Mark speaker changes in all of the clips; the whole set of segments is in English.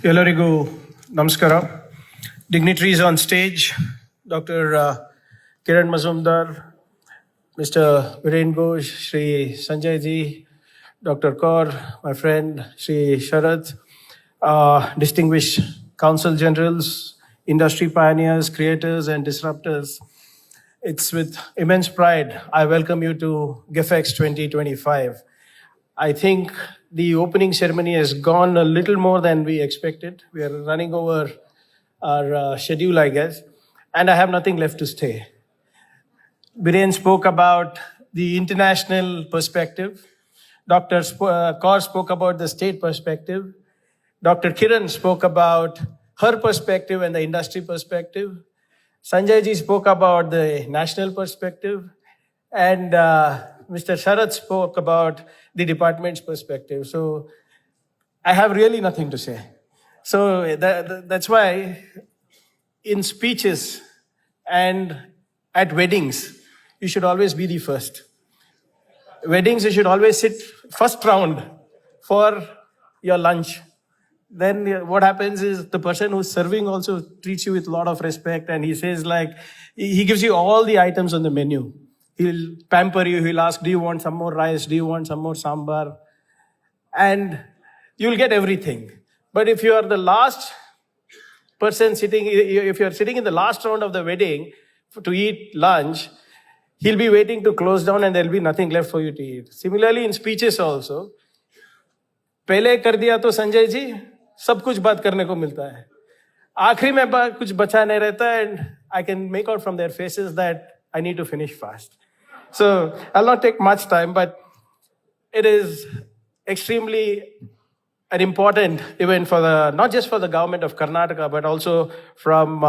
Speaker 1: ಎಲ್ಲರಿಗೂ ನಮಸ್ಕಾರ. Dignitaries on stage, Dr. Kiran Mazumdar, Mr. Viren Ghosh, Shri Sanjay ji, Dr. Kaur, my friend, Shri Sharad, distinguished council generals, industry pioneers, creators and disruptors. It's with immense pride I welcome you to Gafx 2025. I think the opening ceremony has gone a little more than we expected. We are running over our schedule, I guess, and I have nothing left to say. Biren spoke about the international perspective. Dr. Kaur spoke about the state perspective. Dr. Kiran spoke about her perspective and the industry perspective. Sanjay ji spoke about the national perspective. And Mr. Sharad spoke about the department's perspective. So I have really nothing to say. So that's why in speeches and at weddings, you should always be the first. Weddings, you should always sit first round for your lunch. Then what happens is the person who's serving also treats you with a lot of respect, and he says he gives you all the items on the menu. He'll pamper you. He'll ask, do you want some more rice? Do you want some more sambar? And you'll get everything. But if you are the last person sitting, if you're sitting in the last round of the wedding to eat lunch, he'll be waiting to close down and there'll be nothing left for you to eat. Similarly, in speeches also, पहले कर दिया तो संजय जी सब कुछ बात करने को मिलता है, आखिरी में कुछ बचा नहीं रहता, and I can make out from their faces that I need to finish fast. So I'll not take much time, but it is extremely an important event for not just for the government of Karnataka, but also from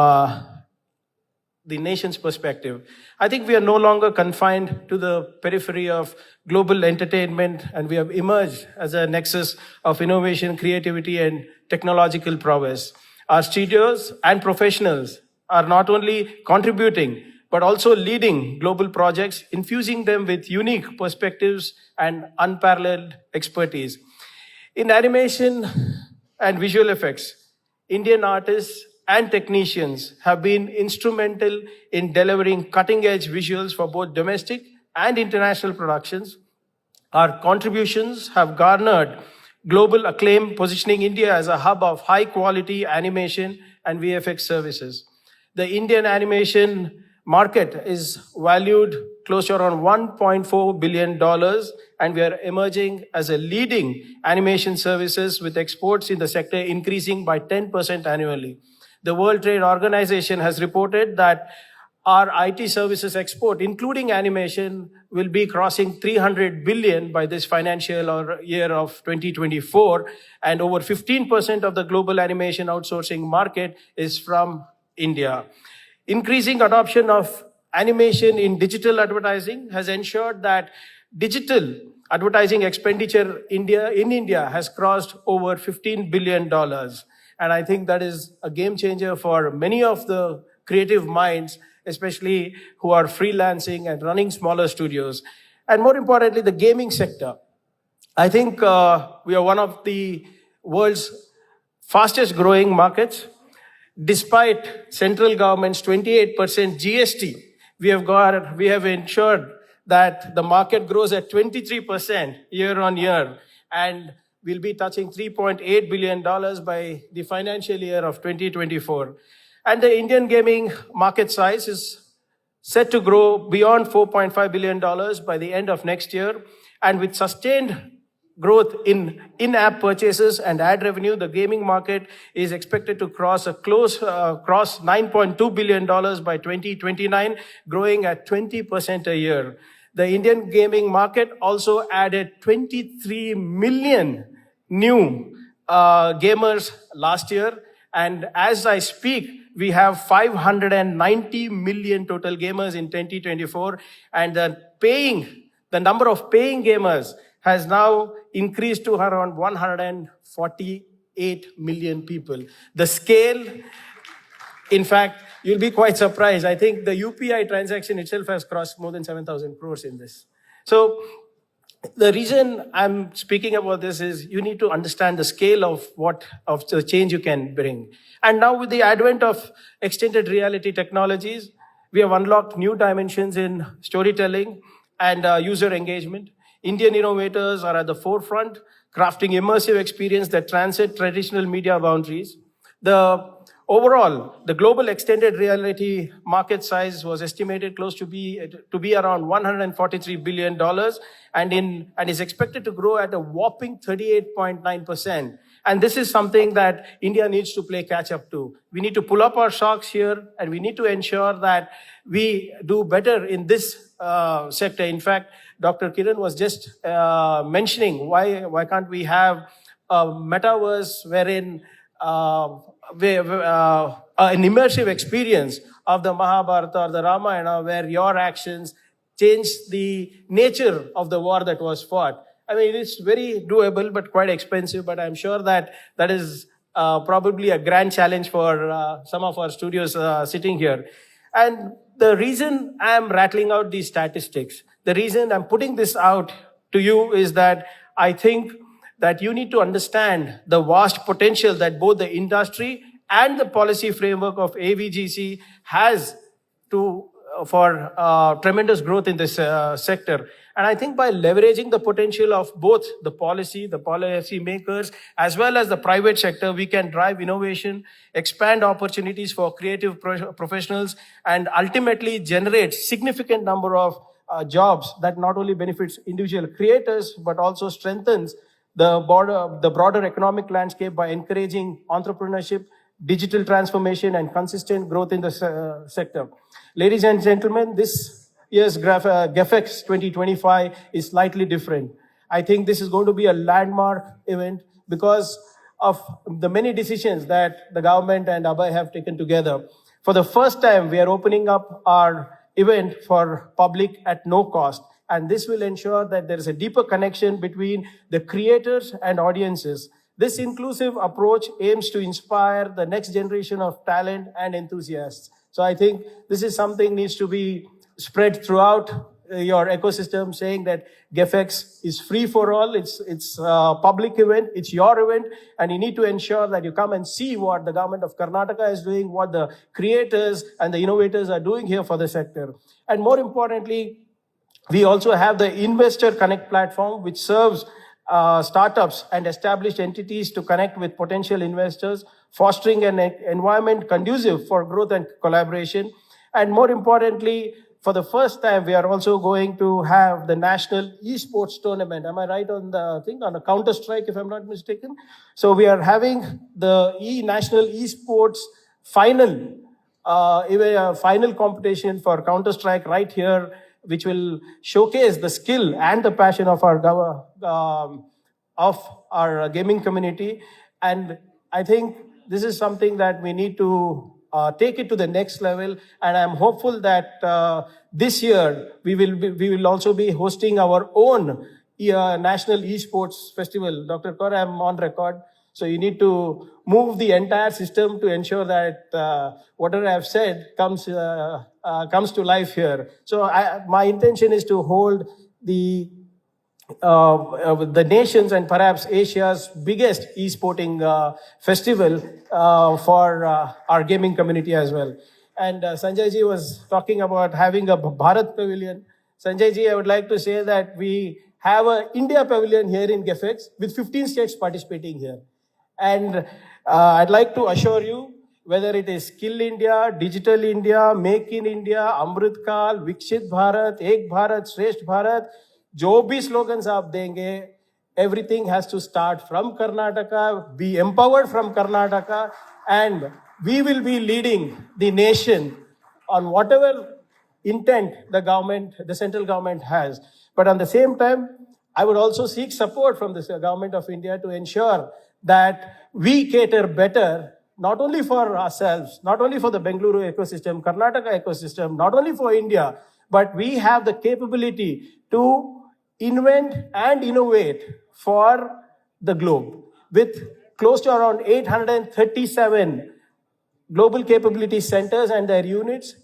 Speaker 1: the nation's perspective. I think we are no longer confined to the periphery of global entertainment, and we have emerged as a nexus of innovation, creativity, and technological prowess. Our studios and professionals are not only contributing, but also leading global projects, infusing them with unique perspectives and unparalleled expertise. In animation and visual effects, Indian artists and technicians have been instrumental in delivering cutting-edge visuals for both domestic and international productions. Our contributions have garnered global acclaim, positioning India as a hub of high-quality animation and VFX services. The Indian animation market is valued close to around $1.4 billion, and we are emerging as a leading animation services, with exports in the sector increasing by 10% annually. The World Trade Organization has reported that our IT services export, including animation, will be crossing 300 billion by this financial year of 2024, and over 15% of the global animation outsourcing market is from India. Increasing adoption of animation in digital advertising has ensured that digital advertising expenditure in India has crossed over $15 billion. And I think that is a game changer for many of the creative minds, especially who are freelancing and running smaller studios. And more importantly, the gaming sector. I think we are one of the world's fastest growing markets. Despite central government's 28% GST, we have ensured that the market grows at 23% year on year, and we'll be touching $3.8 billion by the financial year of 2024. And the Indian gaming market size is set to grow beyond $4.5 billion by the end of next year. And with sustained growth in in-app purchases and ad revenue, the gaming market is expected to cross $9.2 billion by 2029, growing at 20% a year. The Indian gaming market also added 23 million new gamers last year. And as I speak, we have 590 million total gamers in 2024. And the number of paying gamers has now increased to around 148 million people. The scale, in fact, you'll be quite surprised. I think the UPI transaction itself has crossed more than 7,000 crores in this. So The reason I'm speaking about this is you need to understand the scale of the change you can bring. And now with the advent of extended reality technologies, we have unlocked new dimensions in storytelling and user engagement. Indian innovators are at the forefront, crafting immersive experience that transcend traditional media boundaries. Overall, the global extended reality market size was estimated close to be around $143 billion and is expected to grow at a whopping 38.9%. And this is something that India needs to play catch up to. We need to pull up our socks here, and we need to ensure that we do better in this sector. In fact, Dr. Kiran was just mentioning why can't we have a metaverse wherein an immersive experience of the Mahabharata or the Ramayana, where your actions change the nature of the war that was fought. I mean, it's very doable, but quite expensive. But I'm sure that is probably a grand challenge for some of our studios sitting here. And the reason I'm rattling out these statistics, the reason I'm putting this out to you is that I think that you need to understand the vast potential that both the industry and the policy framework of AVGC has for tremendous growth in this sector. And I think by leveraging the potential of both the policy makers, as well as the private sector, we can drive innovation, expand opportunities for creative professionals, and ultimately generate significant number of jobs that not only benefits individual creators, but also strengthens the broader economic landscape by encouraging entrepreneurship, digital transformation, and consistent growth in the sector. Ladies and gentlemen, this year's Gafx 2025 is slightly different. I think this is going to be a landmark event because of the many decisions that the government and ABAI have taken together. For the first time, we are opening up our event for public at no cost. And this will ensure that there is a deeper connection between the creators and audiences. This inclusive approach aims to inspire the next generation of talent and enthusiasts. So I think this is something needs to be spread throughout your ecosystem, saying that Gafx is free for all. It's a public event. It's your event. And you need to ensure that you come and see what the government of Karnataka is doing, what the creators and the innovators are doing here for the sector. And more importantly, we also have the Investor Connect platform, which serves startups and established entities to connect with potential investors, fostering an environment conducive for growth and collaboration. And more importantly, for the first time, we are also going to have the National Esports Tournament. Am I right on the thing? On a Counter-Strike, if I'm not mistaken. So we are having the National Esports final competition for Counter-Strike right here, which will showcase the skill and the passion of our gaming community. And I think this is something that we need to take it to the next level. And I'm hopeful that this year we will also be hosting our own National Esports Festival. Dr. Kaur, I'm on record. So you need to move the entire system to ensure that whatever I've said comes to life here. So my intention is to hold the nation's and perhaps Asia's biggest e-sporting festival for our gaming community as well. And Sanjay ji was talking about having a Bharat pavilion. Sanjay ji, I would like to say that we have an India pavilion here in Gafx with 15 states participating here. And I'd like to assure you, whether it is Skill India, Digital India, Make in India, Amrit Kaal, Vikshit Bharat, Ek Bharat, Shresth Bharat, जो भी slogans आप देंगे, everything has to start from Karnataka, be empowered from Karnataka, and we will be leading the nation on whatever intent the central government has. But at the same time, I would also seek support from the government of India to ensure that we cater better, not only for ourselves, not only for the Bengaluru ecosystem, Karnataka ecosystem, not only for India, but we have the capability to invent and innovate for the globe. With close to around 837 global capability centers and their units,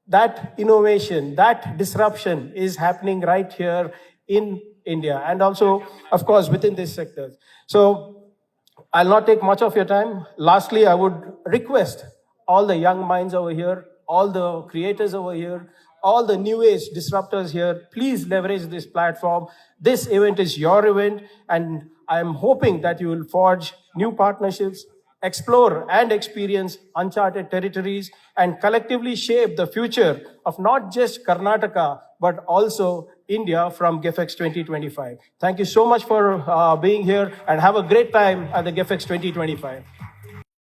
Speaker 1: that innovation, that disruption is happening right here in India, and also, of course, within this sector. So I'll not take much of your time. Lastly, I would request all the young minds over here, all the creators over here, all the new age disruptors here, please leverage this platform. This event is your event, and I am hoping that you will forge new partnerships, explore and experience uncharted territories, and collectively shape the future of not just Karnataka, but also India from Gafx 2025. Thank you so much for being here, and have a great time at the Gafx 2025.